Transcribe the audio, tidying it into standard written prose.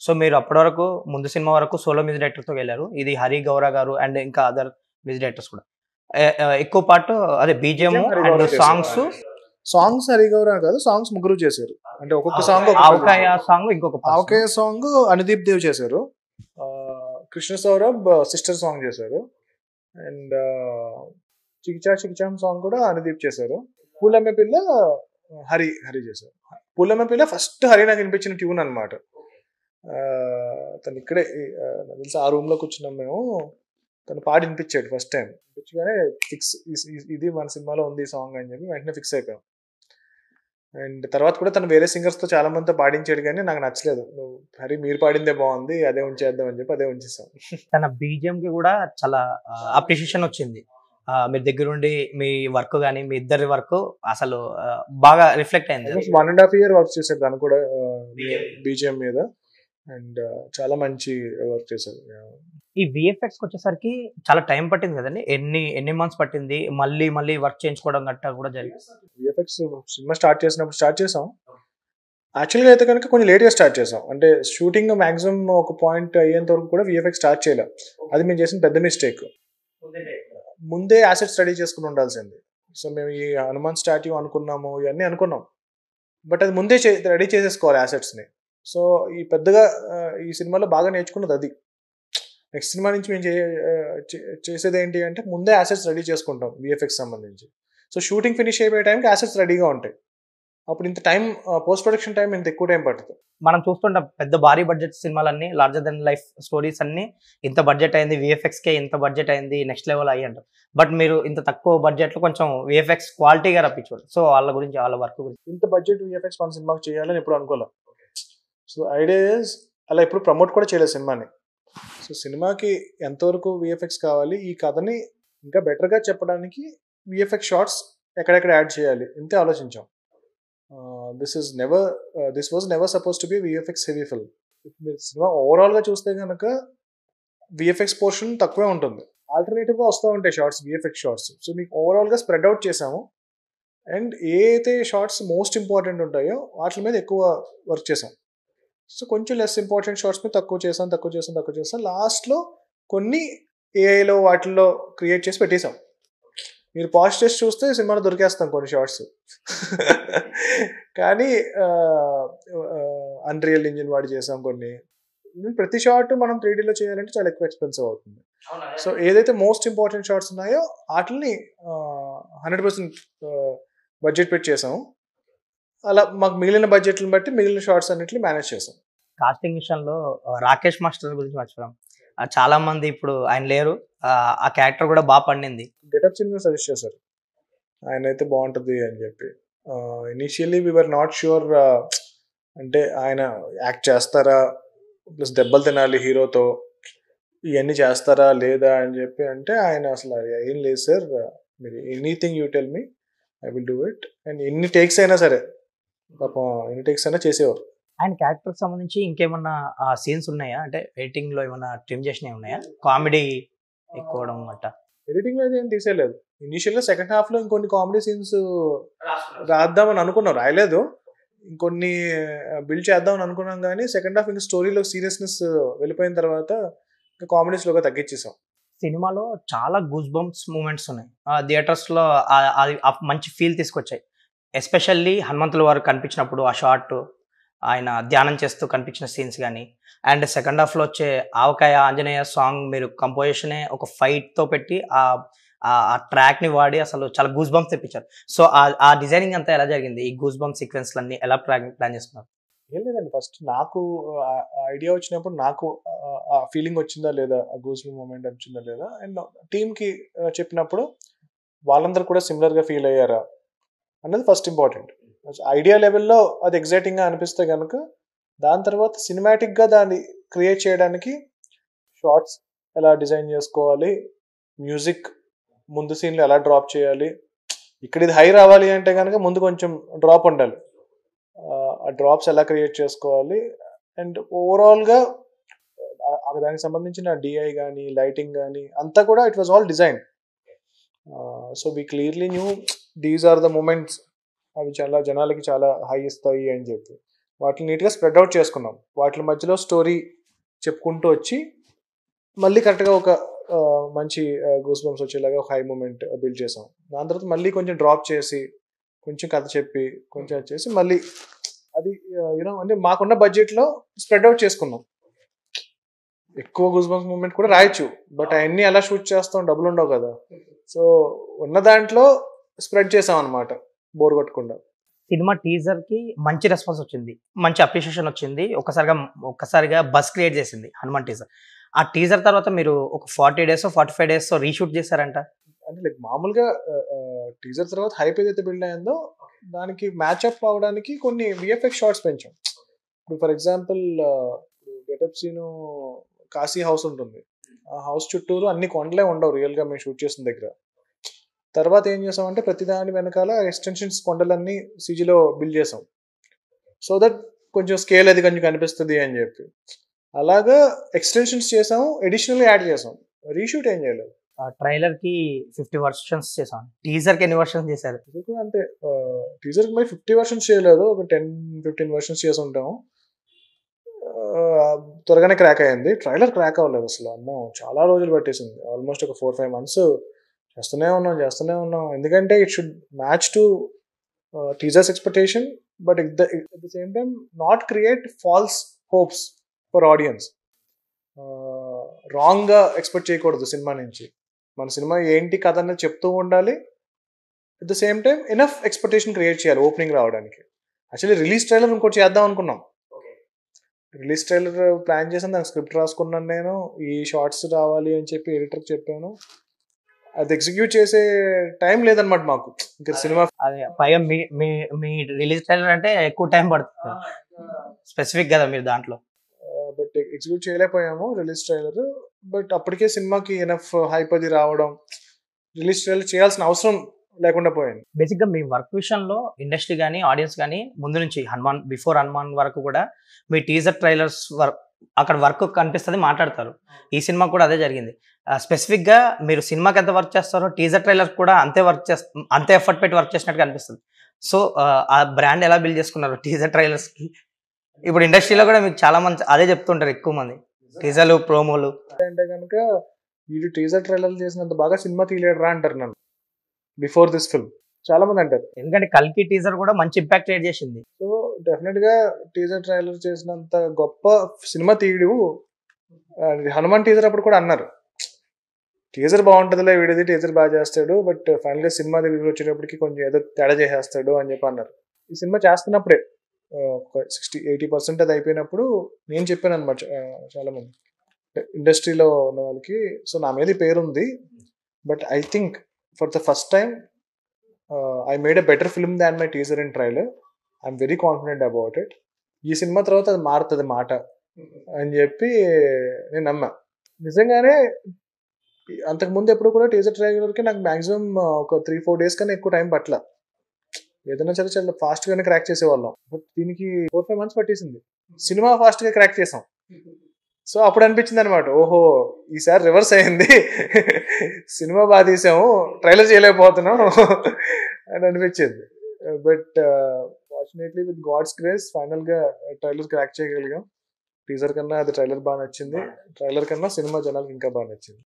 So మీరు అప్పటి వరకు ముందు సినిమా వరకు సోలో మ్యూజిక్ డైరెక్టర్‌తో వెళ్లారు. ఇది హరి గౌర గారు అండ్ ఇంకా అదర్ మ్యూజిక్ డైరెక్టర్స్ కూడా. ఎక్కువ పార్ట్ అదే బీజీఎం విజయం హరి అండ్ గౌరవ్ చేశారు. సాంగ్స్ సాంగ్స్ హరిగౌర కాదు, సాంగ్స్ ముగ్గురు చేశారు. అంటే ఒక్కొక్క సాంగ్ ఆవకాయ సాంగ్ ఇంకొక person. ఆవకాయ సాంగ్ అనుదీప్ దేవ్ చేశారు. కృష్ణ సౌరభ్ సిస్టర్ సాంగ్ చేశారు. అండ్ చికిచా చికిచాం సాంగ్ కూడా అనుదీప్ చేశారు. పూలమ్మ పిల్ల హరి చేశారు. పూలమ్మ పిల్ల ఫస్ట్ హరి నాకు వినిపించిన ట్యూన్ అనమాట. తను ఇక్కడే నాకు తెలిసి ఆ రూమ్ లో కూర్చున్నాం మేము. తను పాడి వినిపించాడు ఫస్ట్ టైం. వినిపించగానే ఫిక్స్, ఇది మన సినిమాలో ఉంది ఈ సాంగ్ అని చెప్పి వెంటనే ఫిక్స్ అయిపోయాం. అండ్ తర్వాత కూడా తను వేరే సింగర్స్ తో చాలా మందితో పాడించాడు, కానీ నాకు నచ్చలేదు. నువ్వు హరి మీరు పాడిందే బాగుంది, అదే ఉంచేద్దాం అని చెప్పి అదే ఉంచేసాం. తన బీజిఎం కి కూడా చాలా అప్రిషియేషన్ వచ్చింది. మీ దగ్గరుండి మీ వర్క్ కానీ మీ ఇద్దరి వర్క్ అసలు బాగా రిఫ్లెక్ట్ అయింది. 1.5 year వర్క్ చేశాడు తను కూడా బీజిఎం మీద. అండ్ చాలా మంచి వర్క్ చేశాడు. ఈ విఎఫ్ఎక్స్ వచ్చేసరికి చాలా టైం పట్టింది కదండి. ఎన్ని మంత్స్ పట్టింది మళ్ళీ వర్క్ చేయించుకోవడం గట్టా కూడా జరిగింది. విఎఫ్ఎక్స్ సినిమా స్టార్ట్ చేసాం. యాక్చువల్గా అయితే కనుక కొంచెం లేట్గా స్టార్ట్ చేసాం. అంటే షూటింగ్ మాక్సిమం ఒక పాయింట్ అయ్యేంత వరకు కూడా విఎఫ్ఎక్స్ స్టార్ట్ చేయలేం. అది మేము చేసిన పెద్ద మిస్టేక్. ముందే యాసెట్స్ రెడీ చేసుకుని ఉండాల్సింది. సో మేము ఈ హనుమాన్ స్టాట్యూ అనుకున్నాము, ఇవన్నీ అనుకున్నాం. బట్ అది ముందే రెడీ చేసేసుకోవాలి యాసెట్స్ని. సో ఈ పెద్దగా ఈ సినిమాలో బాగా నేర్చుకున్నది అది. నెక్స్ట్ సినిమా నుంచి మేము చేసేది ఏంటి అంటే ముందే యాసెట్స్ రెడీ చేసుకుంటాం విఎఫ్ఎక్స్ సంబంధించి. సో షూటింగ్ ఫినిష్ అయిపోయే టైంకి యాసెట్స్ రెడీగా ఉంటాయి. అప్పుడు ఇంత టైం, పోస్ట్ ప్రొడక్షన్ టైం ఇంత ఎక్కువ టైం పడుతుంది. మనం చూస్తుంటాం పెద్ద భారీ బడ్జెట్ సినిమాలన్నీ, లార్జర్ దెన్ లైఫ్ స్టోరీస్ అన్ని ఇంత బడ్జెట్ అయింది, విఎఫ్ఎక్స్ కే ఇంత బడ్జెట్ అయింది, నెక్స్ట్ లెవెల్ అయ్యి అంటారు. బట్ మీరు ఇంత తక్కువ బడ్జెట్ లో కొంచెం విఎఫ్ఎక్స్ క్వాలిటీగా రప్పించారు. సో వాళ్ళ గురించి, వాళ్ళ వర్క్ గురించి. ఇంత బడ్జెట్ విఎఫ్ఎక్స్ మన సినిమాకి చేయాలని ఎప్పుడు అనుకోలేదు. సో ఐడియా ఇస్ అలా ఎప్పుడు ప్రమోట్ కూడా చేయలేదు సినిమాని. సో సినిమాకి ఎంతవరకు విఎఫ్ఎక్స్ కావాలి, ఈ కథని ఇంకా బెటర్గా చెప్పడానికి విఎఫ్ఎక్స్ షార్ట్స్ ఎక్కడెక్కడ యాడ్ చేయాలి ఇంతే ఆలోచించాం. This was never suppose to be VFX heavy film. మీరు సినిమా ఓవరాల్గా చూస్తే కనుక విఎఫ్ఎక్స్ పోర్షన్ తక్కువే ఉంటుంది. ఆల్టర్నేటివ్గా వస్తూ ఉంటాయి షార్ట్స్, విఎఫ్ఎక్స్ షార్ట్స్. సో మీకు ఓవరాల్గా స్ప్రెడ్ అవుట్ చేసాము. అండ్ ఏ అయితే షార్ట్స్ మోస్ట్ ఇంపార్టెంట్ ఉంటాయో వాటి మీద ఎక్కువ వర్క్ చేసాం. సో కొంచెం లెస్ ఇంపార్టెంట్ షార్ట్స్ మీద తక్కువ చేసాం. లాస్ట్లో కొన్ని ఏఐలో వాటిల్లో క్రియేట్ చేసి పెట్టేసాం. మీరు పాస్ట్ చేసి చూస్తే సినిమాలో దొరికేస్తాం కొన్ని షార్ట్స్. కానీ అన్రియల్ ఇంజిన్ వాడి చేసాం కొన్ని. ప్రతి షార్ట్ మనం 3Dలో చేయాలంటే చాలా ఎక్కువ ఎక్స్పెన్సివ్ అవుతుంది. సో ఏదైతే మోస్ట్ ఇంపార్టెంట్ షార్ట్స్ ఉన్నాయో వాటిని 100% బడ్జెట్ పెట్టి చేసాము. అలా మాకు మిగిలిన బడ్జెట్లను బట్టి మిగిలిన షార్ట్స్ అన్నిటిని మేనేజ్ చేసాం. కాస్టింగ్ విషయంలో రాకేష్ మాస్టర్ గురించి మర్చిపోయాం. చాలా మంది ఇప్పుడు ఆయన లేరు, ఆ క్యారెక్టర్ కూడా బాగా పండింది. గెటప్ సినిమా సజెస్ట్ చేశారు, ఆయన అయితే బాగుంటుంది అని చెప్పి. Initially we were not sure, అంటే ఆయన యాక్ట్ చేస్తారా, ప్లస్ దెబ్బలు తినాలి హీరోతో, ఇవన్నీ చేస్తారా లేదా అని చెప్పి. అంటే ఆయన అసలు ఏం లేదు సార్, మీరు anything you tell me I will do it. And ఎన్ని టేక్స్ అయినా సరే, పాపం ఎన్ని టేక్స్ అయినా చేసేవారు. ఆయన క్యారెక్టర్ సంబంధించి ఇంకేమన్నా సీన్స్ ఉన్నాయా, అంటే ఎడిటింగ్ లో ఏమన్నా ట్రిమ్ చేసినవి ఉన్నాయా, కామెడీ ఎక్కువడం గట్ట? ఎడిటింగ్ లో అయితే ఏం తీసేయలేదు. ఇనిషియల్గా సెకండ్ హాఫ్ లో ఇంకొన్ని కామెడీ సీన్స్ రాద్దామని అనుకున్నాం, రాయలేదు. ఇంకొన్ని బిల్డ్ చేద్దామని అనుకున్నాం, కానీ సెకండ్ హాఫ్ ఇంకా స్టోరీలో సీరియస్నెస్ వెళ్ళిపోయిన తర్వాత ఇంకా కామెడీ స్లోగా తగ్గించేసాం. సినిమాలో చాలా గూస్ బంప్స్ మూమెంట్స్ ఉన్నాయి. థియేటర్స్ లో మంచి ఫీల్ తీసుకొచ్చాయి. ఎస్పెషల్లీ హనుమంతుల వారు కనిపించినప్పుడు ఆ షార్ట్, ఆయన ధ్యానం చేస్తూ కనిపించిన సీన్స్ కానీ, అండ్ సెకండ్ హాఫ్లో వచ్చే ఆవకాయ ఆంజనేయ సాంగ్ మీరు కంపోజిషనే ఒక ఫైట్తో పెట్టి ఆ ట్రాక్ని వాడి అసలు చాలా గూస్ బంప్స్ తెప్పించారు. సో ఆ డిజైనింగ్ అంతా ఎలా జరిగింది? ఈ గూస్ బంప్ సీక్వెన్స్లన్నీ ఎలా ప్లాన్ చేసుకున్నారు? ఏం లేదండి, ఫస్ట్ నాకు ఐడియా వచ్చినప్పుడు నాకు ఆ ఫీలింగ్ వచ్చిందా లేదా, ఆ గూస్ బంప్ మూమెంట్ వచ్చిందా లేదా, అండ్ టీమ్కి చెప్పినప్పుడు వాళ్ళందరూ కూడా సిమిలర్గా ఫీల్ అయ్యారా అన్నది ఫస్ట్ ఇంపార్టెంట్. ఐడియా లెవెల్లో అది ఎగ్జైటింగ్గా అనిపిస్తే కనుక దాని తర్వాత సినిమాటిక్గా దాన్ని క్రియేట్ చేయడానికి షార్ట్స్ ఎలా డిజైన్ చేసుకోవాలి, మ్యూజిక్ ముందు సీన్లో ఎలా డ్రాప్ చేయాలి, ఇక్కడ ఇది హై రావాలి అంటే కనుక ముందు కొంచెం డ్రాప్ ఉండాలి, ఆ డ్రాప్స్ ఎలా క్రియేట్ చేసుకోవాలి. అండ్ ఓవరాల్గా దానికి సంబంధించిన డిఐ కానీ లైటింగ్ కానీ అంతా కూడా it was all design. So we clearly knew these are the moments, అవి చాలా జనాలకి చాలా హై ఇస్తాయి అని చెప్పి. వాటిని నీట్గా స్ప్రెడ్ అవుట్ చేసుకున్నాం. వాటి మధ్యలో స్టోరీ చెప్పుకుంటూ వచ్చి మళ్ళీ కరెక్ట్గా ఒక మంచి గూస్ బంప్స్ వచ్చేలాగా ఒక హై మూమెంట్ బిల్డ్ చేసాం. దాని తర్వాత మళ్ళీ కొంచెం డ్రాప్ చేసి కొంచెం కథ చెప్పి కొంచెం వచ్చేసి మళ్ళీ అది యూనో అంటే మాకున్న బడ్జెట్లో స్ప్రెడ్ అవుట్ చేసుకున్నాం. ఎక్కువ గూస్ బంప్స్ మూమెంట్ కూడా రాయొచ్చు, బట్ అవన్నీ ఎలా షూట్ చేస్తాం, డబ్బులు ఉండవు కదా. సో ఉన్న దాంట్లో స్ప్రెడ్ చేసాం అనమాట, బోర్ కొట్టకుండా. సినిమా టీజర్ కి మంచి రెస్పాన్స్ వచ్చింది, మంచి అప్రిషియేషన్ వచ్చింది, ఒక్కసారిగా బస్ క్రియేట్ చేసింది హనుమాన్ టీజర్. ఆ టీజర్ తర్వాత మీరు ఒక 40 days 45 days రీషూట్ చేశారంట. అంటే లైక్ మామూలుగా టీజర్ తర్వాత హైప్ ఏదైతే బిల్డ్ అయిందో దానికి మ్యాచ్అప్ అవడానికి కొన్ని విఎఫ్ఎక్స్ షార్ట్స్ పెంచాం. ఇప్పుడు for example getup Seenu Kashi house ఉంటుంది, ఆ హౌస్ చుట్టూరు అన్ని కొండలే ఉండవు రియల్గా మేము షూట్ చేసిన దగ్గర. తర్వాత ఏం చేసామంటే ప్రతిదాని వెనకాల ఎక్స్టెన్షన్స్ కొండలన్నీ సీజీలో బిల్డ్ చేసాం, సో దట్ కొంచెం స్కేల్ అది కొంచెం కనిపిస్తుంది అని చెప్పి. అలాగా ఎక్స్టెన్షన్స్ చేసాము, ఎడిషనల్ యాడ్ చేసాం, రీషూట్ ఏం చేయలేదు. ట్రైలర్ కి 50 వర్షన్స్ చేసాం, టీజర్ కి ఎన్ని వర్షన్స్ చేశారు? అంతే, టీజర్ కి మరి 50 వర్షన్స్ చేయలేదు, ఒక 10-15 వర్షన్స్ చేసి ఉంటాము. త్వరగానే క్రాక్ అయ్యింది. ట్రైలర్ క్రాక్ అవ్వలేదు అసలు, అమ్మో చాలా రోజులు పట్టేసింది, ఆల్మోస్ట్ ఒక 4-5 months చేస్తూనే ఉన్నాం. ఎందుకంటే it should match to teasers expectation, but at the same time not create false hopes for audience. రాంగ్గా ఎక్స్పెక్ట్ చేయకూడదు సినిమా నుంచి. మన సినిమా ఏంటి కథ అనేది చెప్తూ ఉండాలి, at the same time enough expectation create చేయాలి ఓపెనింగ్ రావడానికి. యాక్చువల్లీ రిలీజ్ ట్రైలర్ ఇంకోటి చేద్దాం అనుకున్నాం, రిలీజ్ ట్రైలర్ ప్లాన్ చేసాను, దానికి స్క్రిప్ట్ రాసుకున్నాను నేను, ఈ షార్ట్స్ రావాలి అని చెప్పి ఎడిటర్కి చెప్పాను. అది ఎగ్జిక్యూట్ చేసే టైం లేదనమాట మాకు ఇంకా సినిమా. అదే పైగా మీ రిలీజ్ ట్రైలర్ అంటే ఎక్కువ టైం పడుతుంది స్పెసిఫిక్ కదా మీరు దాంట్లో, బట్ ఎగ్జిక్యూట్ చేయలేకపోయాము రిలీజ్ ట్రైలర్. బట్ అప్పటికే సినిమాకి ఎనఫ్ హైప్ అది రావడం, రిలీజ్ ట్రైలర్ చేయాల్సిన అవసరం లేకుండా పోయింది. బేసిక్గా మీ వర్క్ విషయంలో ఇండస్ట్రీ కానీ ఆడియన్స్ కానీ ముందు నుంచి బిఫోర్ హనుమాన్ వరకు కూడా మీ టీజర్ ట్రైలర్స్ అక్కడ వర్క్ కనిపిస్తుంది, మాట్లాడతారు. ఈ సినిమా కూడా అదే జరిగింది. స్పెసిఫిక్గా మీరు సినిమాకి ఎంత వర్క్ చేస్తారో టీజర్ ట్రైలర్ కూడా అంతే ఎఫర్ట్ పెట్టి వర్క్ చేసినట్టు కనిపిస్తుంది. సో ఆ బ్రాండ్ ఎలా బిల్డ్ చేసుకున్నారు టీజర్ ట్రైలర్స్కి? ఇప్పుడు ఇండస్ట్రీలో కూడా మీకు చాలా మంది అదే చెప్తుంటారు, ఎక్కువ మంది టీజర్లు ప్రోమోలు అంటే కనుక వీడు టీజర్ ట్రైలర్ చేసినంత బాగా సినిమా తీయలేడు రా అంటారు నన్ను బిఫోర్ దిస్ ఫిల్మ్, చాలా మంది అంటారు. ఎందుకంటే కల్కి టీజర్ కూడా మంచి ఇంపాక్ట్ క్రియేట్ చేసింది. సో డెఫినెట్ గా టీజర్ ట్రైలర్ చేసినంత గొప్ప సినిమా తీయడు హనుమాన్ టీజర్ అప్పుడు కూడా అన్నారు, టీజర్ బాగుంటుందిలే వీడిది, టీజర్ బాగా చేస్తాడు, బట్ ఫైనల్ గా సినిమా దగ్గర వచ్చేటప్పటికి కొంచెం ఏదో తేడా చేసేస్తాడు అని చెప్పి అన్నారు. ఈ సినిమా చేస్తున్నప్పుడే 60-80% అది అయిపోయినప్పుడు నేను చెప్పాను అనమాట చాలా మంది ఇండస్ట్రీలో ఉన్న వాళ్ళకి, సో నా మీద పేరు ఉంది, but I think for the first time I made a better film than my teaser and trailer, I'm very confident about it. ఈ సినిమా తర్వాత అది మారుతుంది మాట అని చెప్పి నేను నమ్మా. నిజంగానే అంతకుముందు ఎప్పుడు కూడా టీజర్ ట్రైలర్కి నాకు మ్యాక్సిమం ఒక 3-4 days కన్నా ఎక్కువ టైం పట్ల, ఏదైనా సరే చాలా ఫాస్ట్గానే క్రాక్ చేసేవాళ్ళం. బట్ దీనికి 4-5 months పట్టేసింది, సినిమా ఫాస్ట్గా క్రాక్ చేసాం. సో అప్పుడు అనిపించింది అనమాట, ఓహో ఈసారి రివర్స్ అయింది, సినిమా బాగా తీసాము, ట్రైలర్ చేయలేకపోతున్నాం అని అనిపించింది. But fortunately with God's grace ఫైనల్గా ట్రైలర్ క్రాక్ చేయగలిగాం. టీజర్ కన్నా అది ట్రైలర్ బాగా నచ్చింది, ట్రైలర్ కన్నా సినిమా జనాలకు ఇంకా బాగా నచ్చింది.